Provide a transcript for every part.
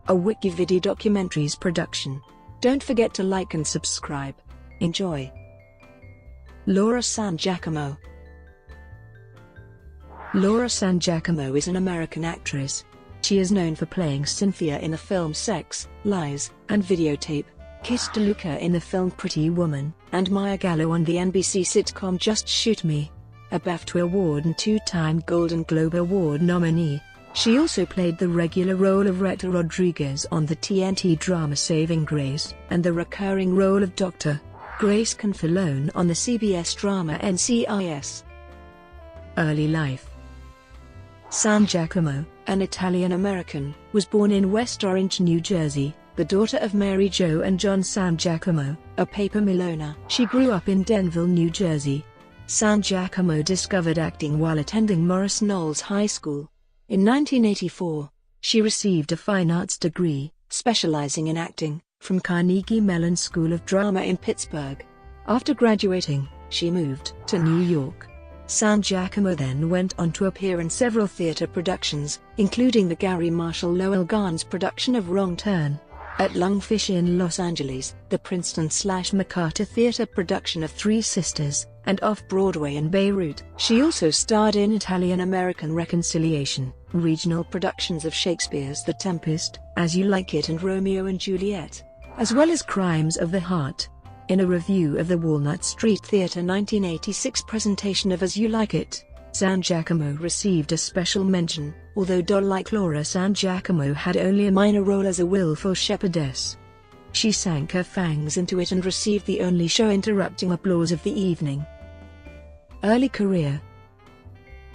a WikiVidi documentaries production. Don't forget to like and subscribe. Enjoy. Laura San Giacomo. Laura San Giacomo is an American actress. She is known for playing Cynthia in the film Sex, Lies, and Videotape, kissed Luca in the film Pretty Woman, and Maya Gallo on the NBC sitcom Just Shoot Me. A BAFTA Award and two-time Golden Globe Award nominee, she also played the regular role of Rhetta Rodriguez on the TNT drama Saving Grace, and the recurring role of Dr. Grace Confalone on the CBS drama NCIS. Early life. San Giacomo, an Italian-American, was born in West Orange, New Jersey, the daughter of Mary Jo and John San Giacomo, a paper mill owner. She grew up in Denville, New Jersey. San Giacomo discovered acting while attending Morris Knolls High School. In 1984, she received a fine arts degree, specializing in acting, from Carnegie Mellon School of Drama in Pittsburgh. After graduating, she moved to New York. San Giacomo then went on to appear in several theater productions, including the Gary Marshall Lowell Gans production of Wrong Turn at Lungfish in Los Angeles, the Princeton/McCarter Theater production of Three Sisters, and Off-Broadway in Beirut. She also starred in Italian-American Reconciliation, regional productions of Shakespeare's The Tempest, As You Like It and Romeo and Juliet, as well as Crimes of the Heart. In a review of the Walnut Street Theater 1986 presentation of As You Like It, San Giacomo received a special mention, although like Laura San Giacomo had only a minor role as a willful shepherdess. She sank her fangs into it and received the only show-interrupting applause of the evening. Early career.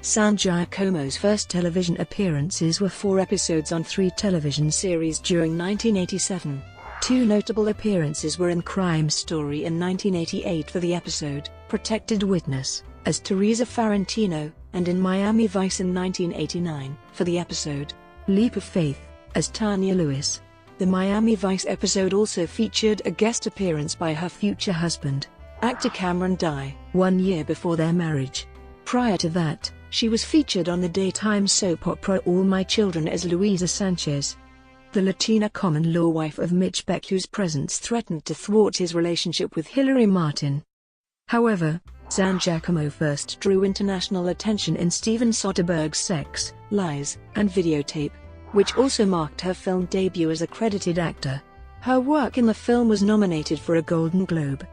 San Giacomo's first television appearances were 4 episodes on 3 television series during 1987. 2 notable appearances were in Crime Story in 1988 for the episode Protected Witness, as Teresa Farentino, and in Miami Vice in 1989, for the episode Leap of Faith, as Tanya Lewis. The Miami Vice episode also featured a guest appearance by her future husband, actor Cameron Dye, 1 year before their marriage. Prior to that, she was featured on the daytime soap opera All My Children as Luisa Sanchez, the Latina common-law wife of Mitch Beck, whose presence threatened to thwart his relationship with Hillary Martin. However, San Giacomo first drew international attention in Steven Soderbergh's Sex, Lies, and Videotape, which also marked her film debut as a credited actor. Her work in the film was nominated for a Golden Globe,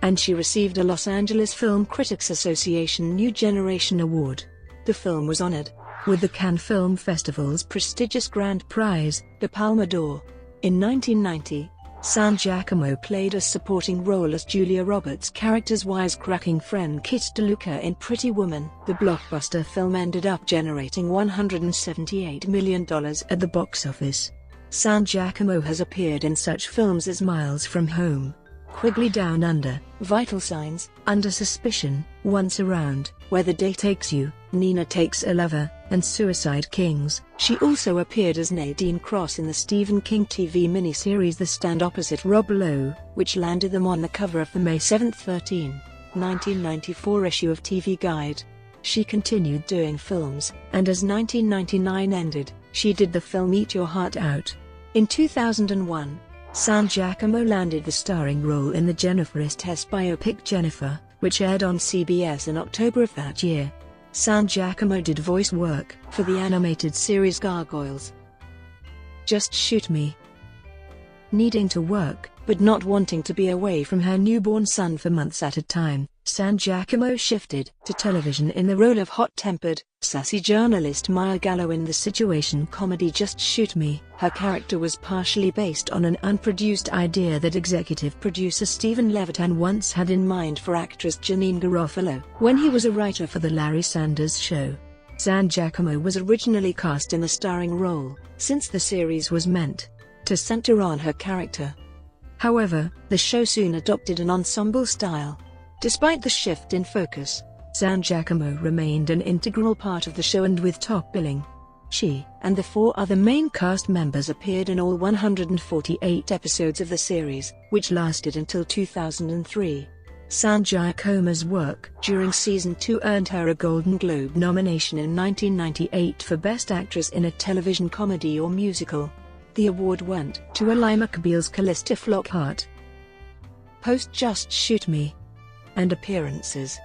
and she received a Los Angeles Film Critics Association New Generation Award. The film was honored with the Cannes Film Festival's prestigious Grand Prize, the Palme d'Or. In 1990, San Giacomo played a supporting role as Julia Roberts' character's wisecracking friend Kit DeLuca in Pretty Woman. The blockbuster film ended up generating $178 million at the box office. San Giacomo has appeared in such films as Miles from Home, Quigley Down Under, Vital Signs, Under Suspicion, Once Around, Where the Day Takes You, Nina Takes a Lover, and Suicide Kings. She also appeared as Nadine Cross in the Stephen King TV miniseries The Stand opposite Rob Lowe, which landed them on the cover of the May 7, 1994 issue of TV Guide. She continued doing films, and as 1999 ended, she did the film Eat Your Heart Out. In 2001, San Giacomo landed the starring role in the Jennifer Estes biopic Jennifer, which aired on CBS in October of that year. San Giacomo did voice work for the animated series Gargoyles. Just Shoot Me. Needing to work, but not wanting to be away from her newborn son for months at a time, San Giacomo shifted to television in the role of hot-tempered, sassy journalist Maya Gallo in the situation comedy Just Shoot Me. Her character was partially based on an unproduced idea that executive producer Stephen Levitan once had in mind for actress Janeane Garofalo when he was a writer for The Larry Sanders Show. San Giacomo was originally cast in the starring role, since the series was meant to center on her character. However, the show soon adopted an ensemble style. Despite the shift in focus, San Giacomo remained an integral part of the show, and with top billing. She and the 4 other main cast members appeared in all 148 episodes of the series, which lasted until 2003. San Giacomo's work during Season 2 earned her a Golden Globe nomination in 1998 for Best Actress in a Television Comedy or Musical. The award went to Eli McBeal's Callista Flockhart. Post Just Shoot Me and appearances.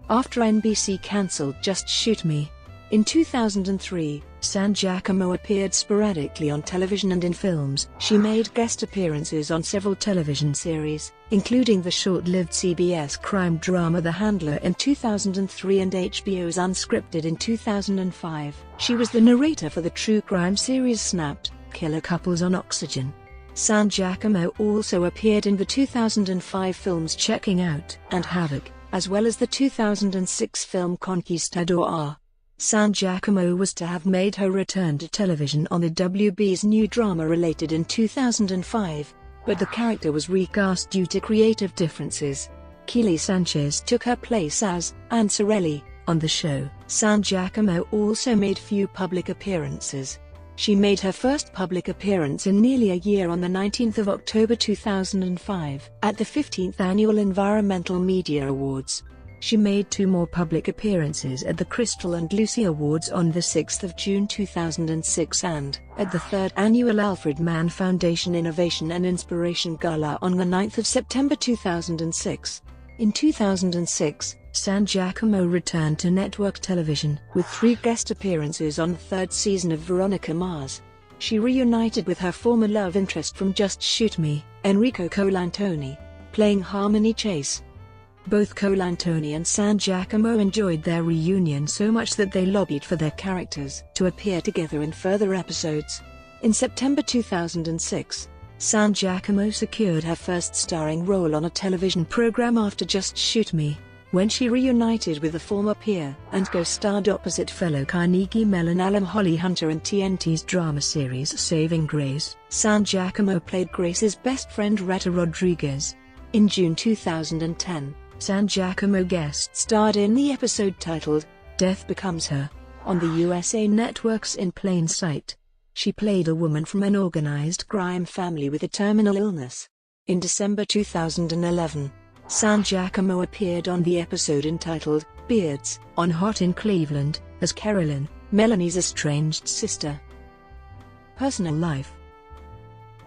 After NBC cancelled Just Shoot Me in 2003, San Giacomo appeared sporadically on television and in films. She made guest appearances on several television series, including the short-lived CBS crime drama The Handler in 2003 and HBO's Unscripted in 2005. She was the narrator for the true crime series Snapped: Killer Couples on Oxygen. San Giacomo also appeared in the 2005 films Checking Out and Havoc, as well as the 2006 film Conquistador R. San Giacomo was to have made her return to television on the WB's new drama Related in 2005, but the character was recast due to creative differences. Keely Sanchez took her place as Anne Sorelli on the show. San Giacomo also made few public appearances. She made her first public appearance in nearly a year on the 19th of October 2005 at the 15th Annual Environmental Media Awards. She made two more public appearances at the Crystal and Lucy Awards on the 6th of June 2006 and at the 3rd Annual Alfred Mann Foundation Innovation and Inspiration Gala on the 9th of September 2006. In 2006, San Giacomo returned to network television with 3 guest appearances on the 3rd season of Veronica Mars. She reunited with her former love interest from Just Shoot Me, Enrico Colantoni, playing Harmony Chase. Both Colantoni and San Giacomo enjoyed their reunion so much that they lobbied for their characters to appear together in further episodes. In September 2006, San Giacomo secured her first starring role on a television program after Just Shoot Me, when she reunited with a former peer and co-starred opposite fellow Carnegie Mellon alum Holly Hunter in TNT's drama series Saving Grace. San Giacomo played Grace's best friend Rhetta Rodriguez. In June 2010, San Giacomo guest starred in the episode titled Death Becomes Her on the USA Network's In Plain Sight. She played a woman from an organized crime family with a terminal illness. In December 2011, San Giacomo appeared on the episode entitled Beards on Hot in Cleveland as Carolyn, Melanie's estranged sister. Personal life.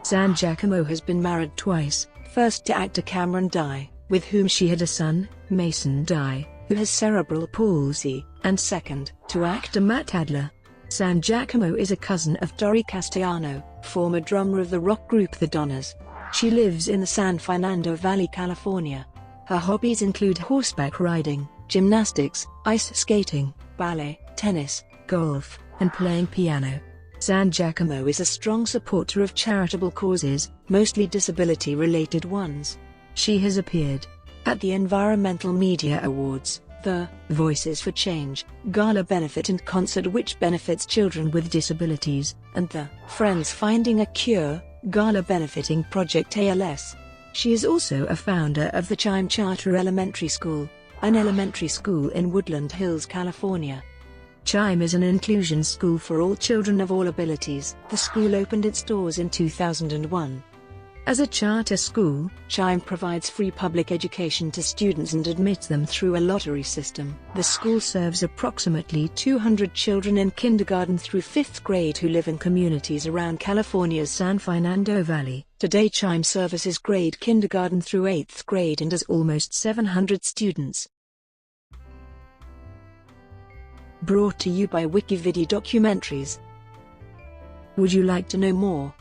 San Giacomo has been married twice, first to actor Cameron Dye, with whom she had a son, Mason Dye, who has cerebral palsy, and second, to actor Matt Adler. San Giacomo is a cousin of Dori Castellano, former drummer of the rock group The Donnas. She lives in the San Fernando Valley, California. Her hobbies include horseback riding, gymnastics, ice skating, ballet, tennis, golf, and playing piano. San Giacomo is a strong supporter of charitable causes, mostly disability-related ones. She has appeared at the Environmental Media Awards, the Voices for Change Gala Benefit and Concert which benefits children with disabilities, and the Friends Finding a Cure Gala benefiting Project ALS. She is also a founder of the Chime Charter Elementary School, an elementary school in Woodland Hills, California. Chime is an inclusion school for all children of all abilities. The school opened its doors in 2001. As a charter school, Chime provides free public education to students and admits them through a lottery system. The school serves approximately 200 children in kindergarten through 5th grade who live in communities around California's San Fernando Valley. Today Chime services grade kindergarten through 8th grade and has almost 700 students. Brought to you by WikiVidi Documentaries. Would you like to know more?